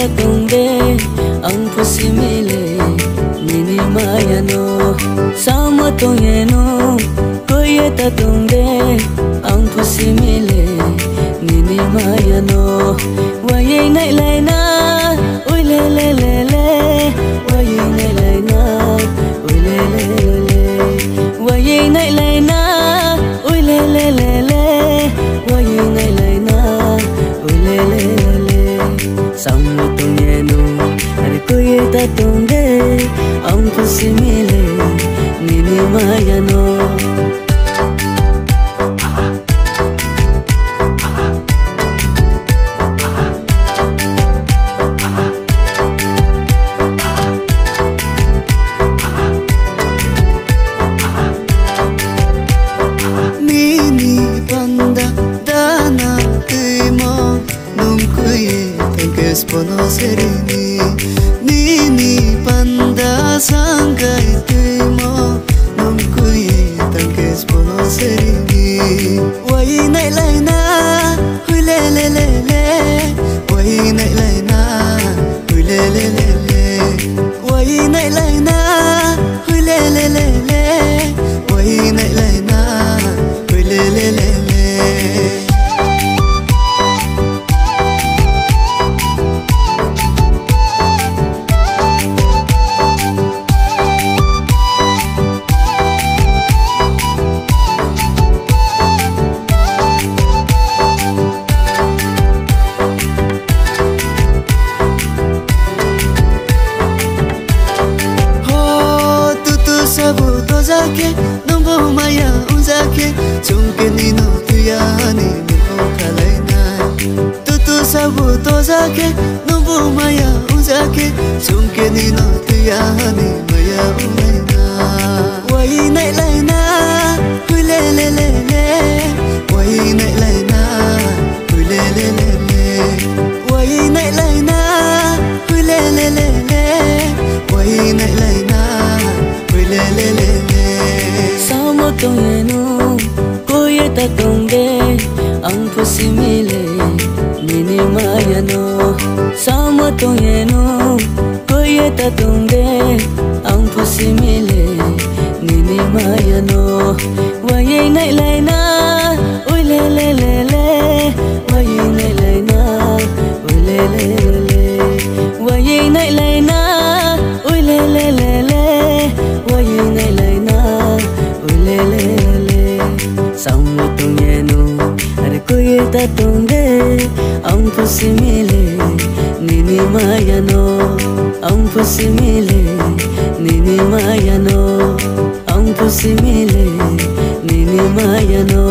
ta tungde ang pusimile nini mayano sama tungeno koye ta tungde ang pusimile nini mayano waye nai lai na oi le le le le waye nai lai na oi le le le waye nai lai na oi le le le le waye nai lai na oi le le le sama tungeno are koye ta tungde ang pusimile nini mayano Ponoserini nini panda sangai tuimo nungkuye tangkes ponoserini wai nai lai na hui le le le le wai nai lai na hui le le le le wai nai lai na hui le le le le wai nai lai na hui le le le le nombo maya unzake chunke nino tuyani nuko kalaina tutu sabu tozake nombo maya unzake chunke nino tuyani maya unaina wai nai laina hui le le le le wai nai laina hui le le le le wai nai laina hui le le le le wai nai laina hui le le le sama tungeno koye ta tungde ang pusimile nini mayano sama tungeno koye ta tungde ang pusimile nini mayano waye nai lai na oi le le le le waye nai lai na oi le le le waye nai lai na oi le le le le waye nai lai na le le le sama tungeno are koye ta tungde ang pusimile nini mayano ang pusimile nini mayano ang pusimile nini mayano